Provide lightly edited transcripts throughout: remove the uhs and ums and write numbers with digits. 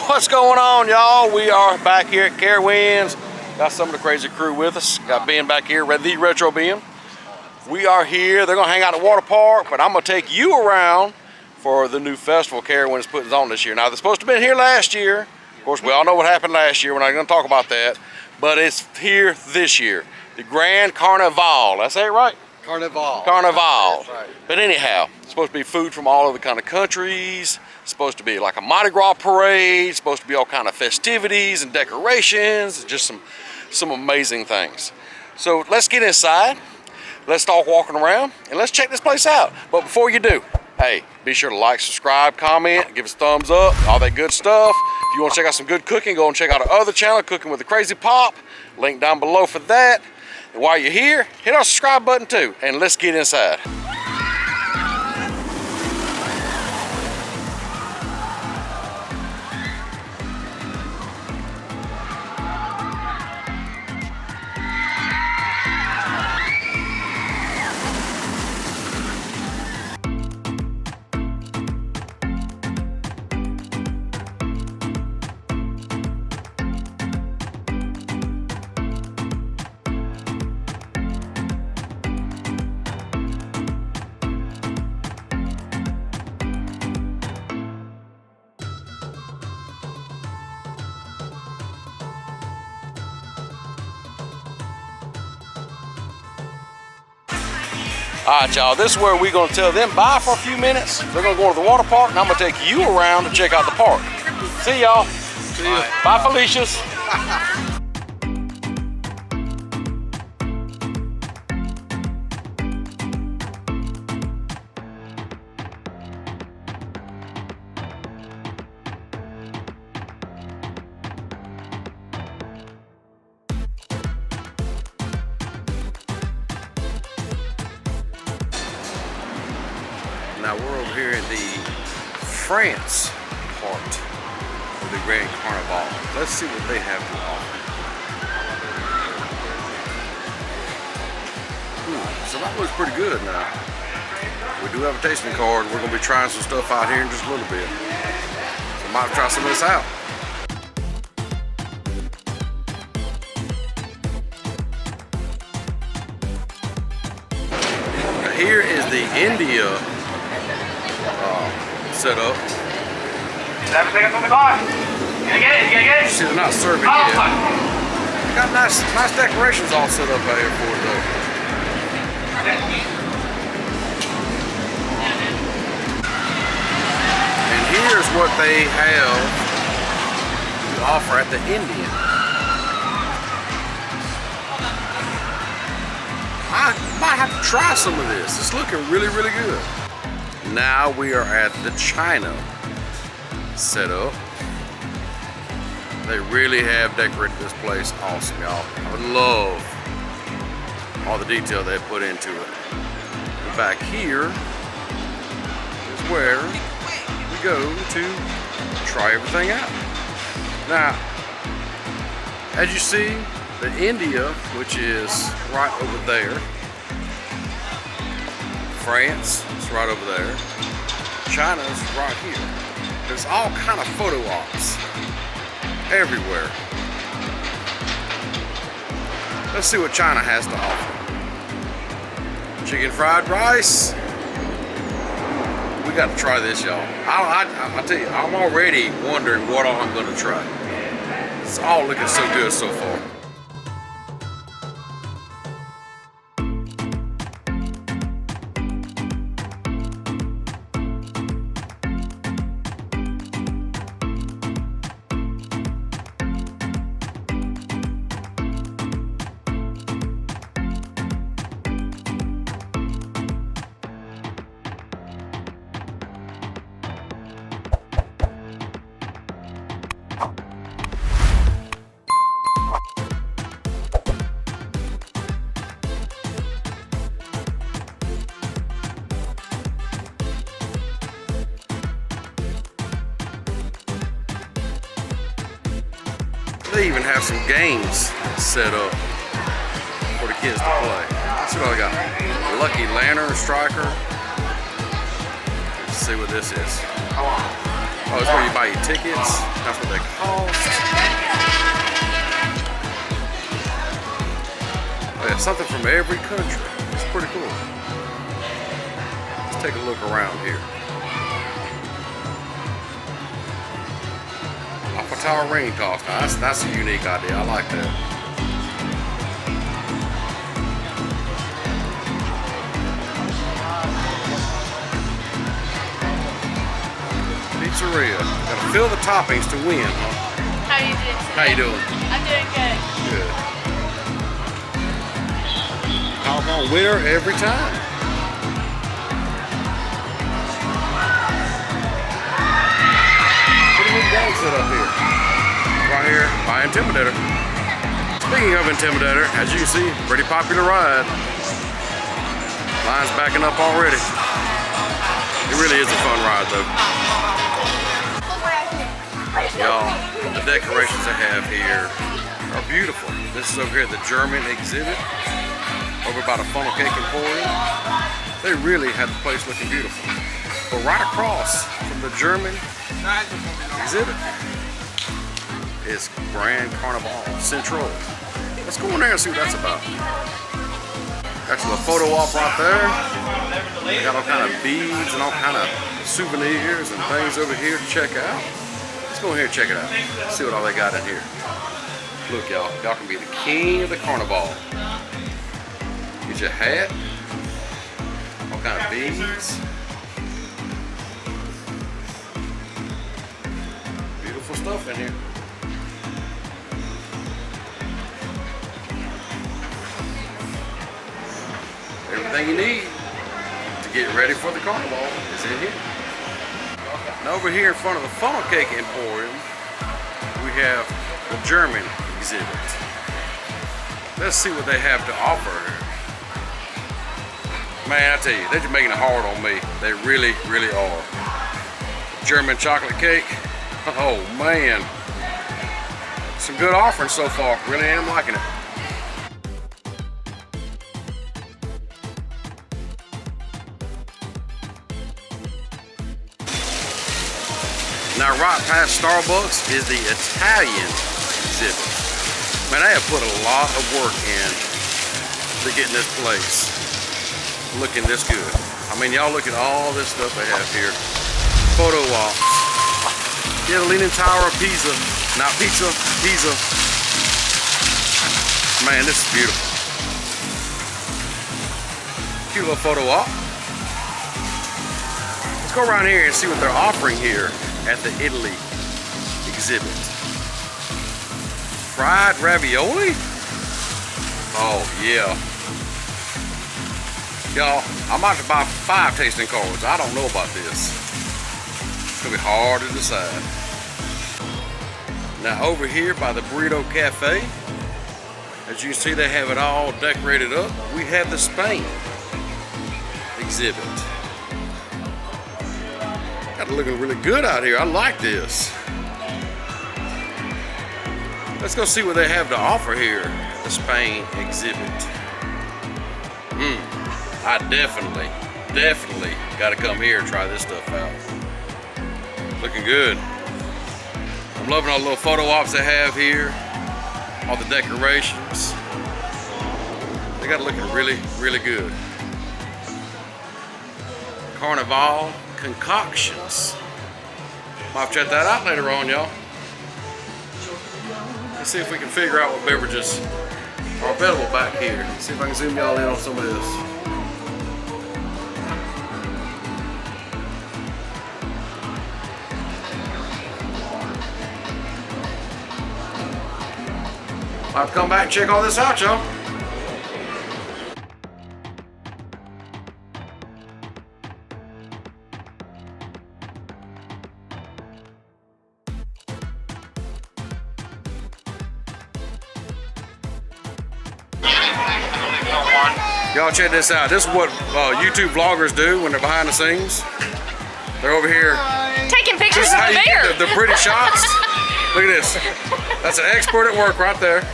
What's going on, y'all? We are back here at Carowinds. Got some of the crazy crew with us. Got Ben back here, TheRetroBen. We are here. They're gonna hang out at the water park, but I'm gonna take you around for the new festival Carowinds putting on this year. Now, they're supposed to have been here last year. Of course, we all know what happened last year. We're not gonna talk about that, but it's here this year. The Grand Carnivale. Did I say it right? Carnival. Carnival. That's right. But anyhow, it's supposed to be food from all over the kind of countries. It's supposed to be like a Mardi Gras parade. It's supposed to be all kind of festivities and decorations. Just some amazing things. So let's get inside. Let's start walking around and let's check this place out. But before you do, hey, be sure to like, subscribe, comment, give us a thumbs up, all that good stuff. If you want to check out some good cooking, go and check out our other channel, Cooking with the Crazy Pop. Link down below for that. And while you're here, hit our subscribe button too, and let's get inside. All right, y'all, this is where we're gonna tell them bye for a few minutes. They're gonna go to the water park, and I'm gonna take you around to check out the park. See y'all. See you. Bye, Felicia's. Now we're over here in the France part of the Grand Carnival. Let's see what they have to offer. So that looks pretty good now. We do have a tasting card. We're going to be trying some stuff out here in just a little bit. So I might try some of this out. Now here is the India set up. 7 seconds on the clock. You gonna get it? You gonna get it? See, they're not serving yet. They got nice decorations all set up out here for it though. And here's what they have to offer at the Indian. I might have to try some of this. It's looking really, really good. Now we are at the China setup. They really have decorated this place awesome, y'all. I would love all the detail they put into it. And back here is where we go to try everything out. Now, as you see, the India, which is right over there, France is right over there. China's right here. There's all kind of photo ops everywhere. Let's see what China has to offer. Chicken fried rice. We got to try this, y'all. I'll tell you, I'm already wondering what all I'm going to try. It's all looking so good so far. They even have some games set up for the kids to play. Let's see what I got. Lucky Lantern Striker. Let's see what this is. Oh, it's where you buy your tickets. That's what they cost. Oh yeah, something from every country. It's pretty cool. Let's take a look around here. Alpha Tower ring toss. Now that's a unique idea. I like that. Pizzeria. Gotta fill the toppings to win, huh? How you doing today? How you doing? I'm doing good. Good. Doggone winner every time. Pretty neat gang set up here. Right here by Intimidator. Speaking of Intimidator, as you can see, pretty popular ride. Line's backing up already. It really is a fun ride though. Y'all, the decorations they have here are beautiful. This is over here, the German exhibit, over by the Funnel Cake Emporium. They really have the place looking beautiful. But right across from the German exhibit is Grand Carnivale Central. Let's go in there and see what that's about. Got you a photo op right there. They got all kind of beads and all kind of souvenirs and things over here to check out. Let's go in here and check it out. See what all they got in here. Look, y'all. Y'all can be the king of the carnival. Get your hat. All kind of beads. Beautiful stuff in here. Everything you need to get ready for the carnival is in here. And over here in front of the Funnel Cake Emporium, we have the German exhibit. Let's see what they have to offer here. Man, I tell you, they're just making it hard on me. They really, really are. German chocolate cake. Oh man. Some good offerings so far. Really am liking it. Now right past Starbucks is the Italian exhibit. Man, they have put a lot of work in to getting this place looking this good. I mean, y'all look at all this stuff they have here. Photo ops. Yeah, the Leaning Tower of Pisa. Not pizza, Pisa. Man, this is beautiful. Cute little photo op. Let's go around here and see what they're offering here at the Italy exhibit. Fried ravioli? Oh yeah. Y'all, I'm about to buy 5 tasting cards. I don't know about this. It's gonna be hard to decide. Now over here by the Burrito Cafe, as you can see, they have it all decorated up. We have the Spain exhibit. Got it looking really good out here. I like this. Let's go see what they have to offer here at the Spain exhibit. I definitely got to come here and try this stuff out. Looking good. I'm loving all the little photo ops they have here. All the decorations. They got it looking really, really good. Carnival concoctions. Might check that out later on, y'all. Let's see if we can figure out what beverages are available back here. See if I can zoom y'all in on some of this. I'll come back and check all this out, y'all. Y'all check this out. This is what YouTube vloggers do when they're behind the scenes. They're over here taking pictures of the bear. The pretty shots. Look at this. That's an expert at work right there.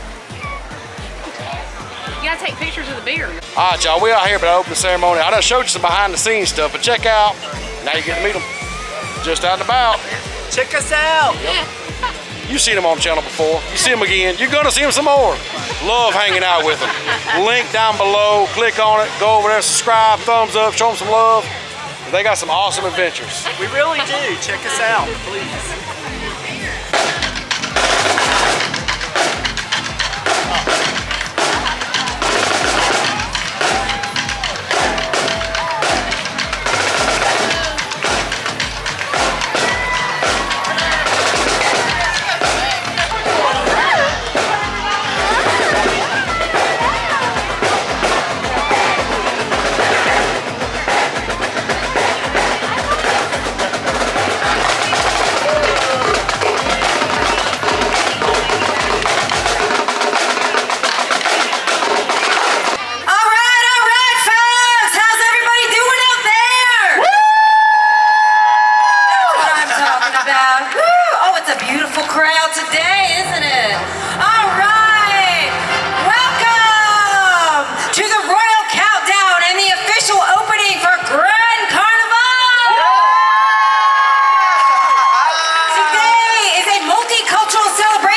You gotta take pictures of the beer. All right, y'all. We out here, but I opened the ceremony. I done showed you some behind the scenes stuff, but check out. Now you get to meet them. Just out and about. Check us out. You've seen them on the channel before. You see them again. You're gonna see them some more. Love hanging out with them. Link down below. Click on it. Go over there, subscribe, thumbs up, show them some love. They got some awesome adventures. We really do. Check us out, please.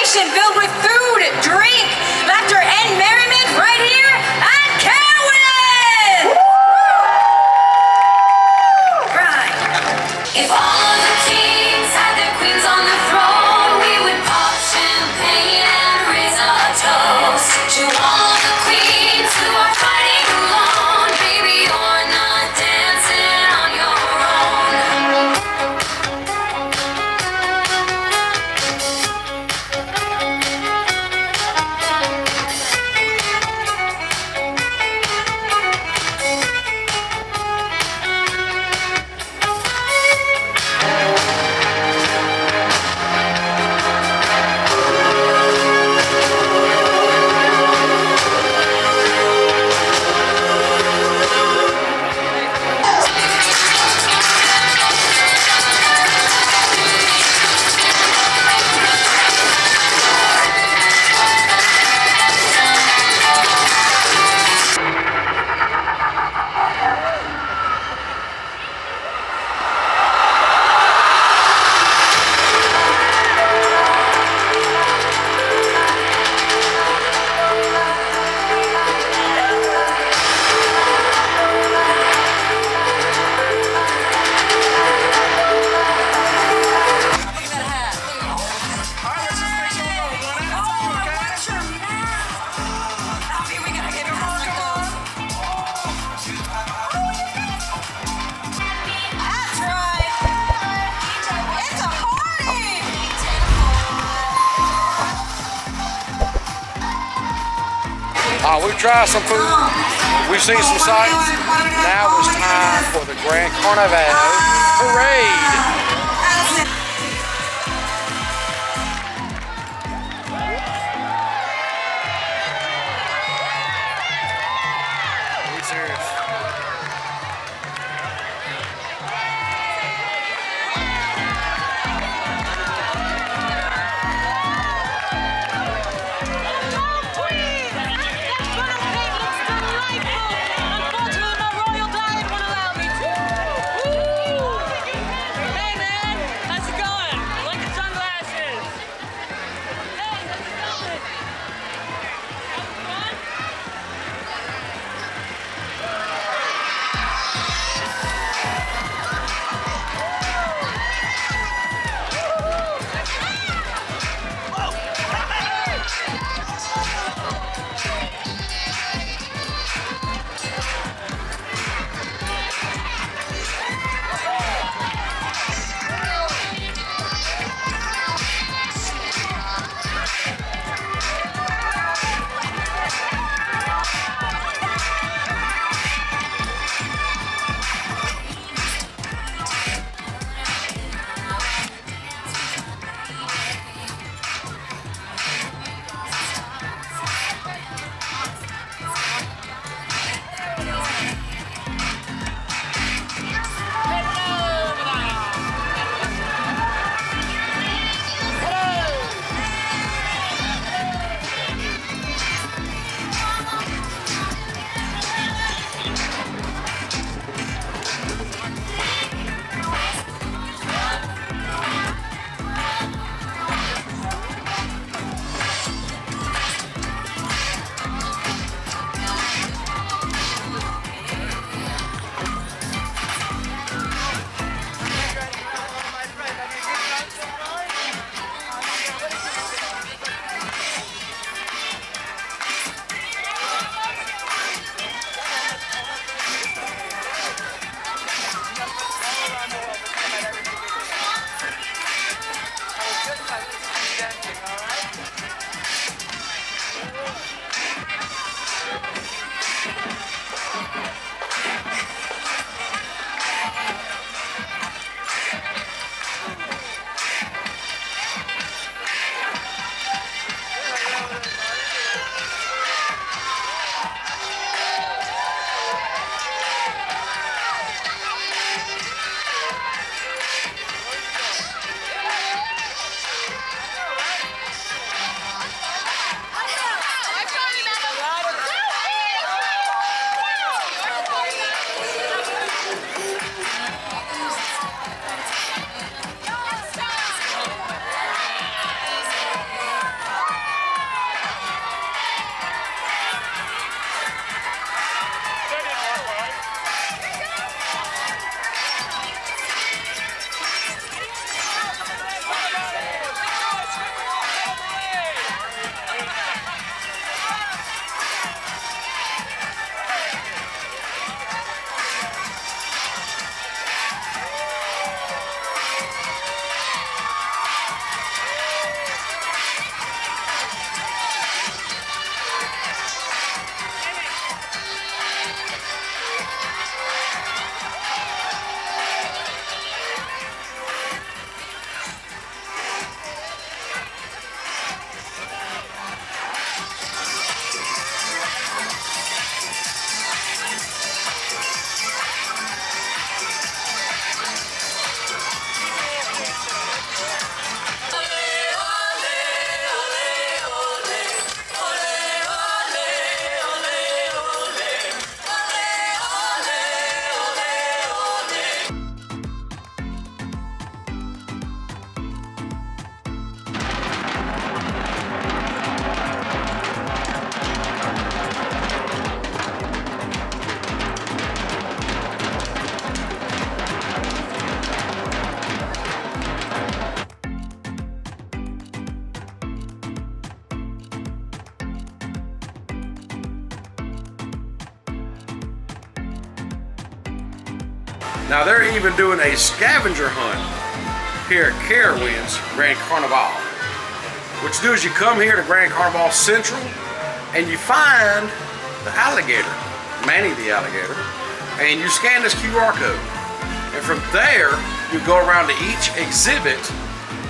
Filled with food, drink, laughter, and merriment right here at Carowinds! Right. If all the kings had their queens on the throne, we would pop champagne and raise a toast to all the queens who are fighting alone. Baby, you're not dancing on your own. We've tried some food. We've seen some sights. Now it's time for the Grand Carnivale Parade. Are we serious? Hey, Now they're even doing a scavenger hunt here at Carowinds Grand Carnivale. What you do is you come here to Grand Carnivale Central and you find the alligator, Manny the alligator, and you scan this QR code. And from there, you go around to each exhibit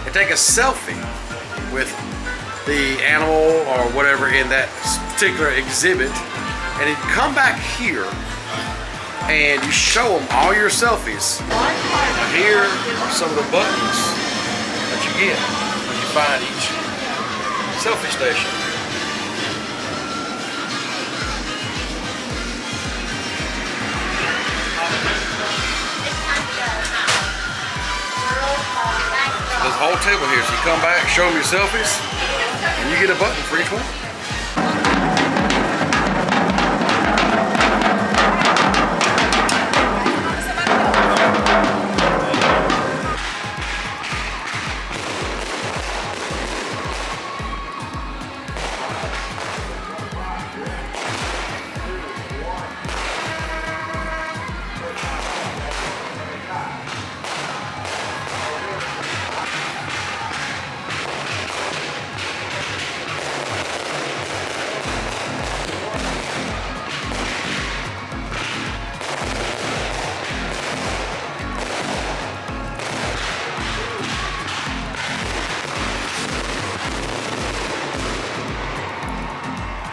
and take a selfie with the animal or whatever in that particular exhibit. And then you come back here and you show them all your selfies. Now here are some of the buttons that you get when you find each selfie station. There's a whole table here, so you come back, show them your selfies, and you get a button for each one.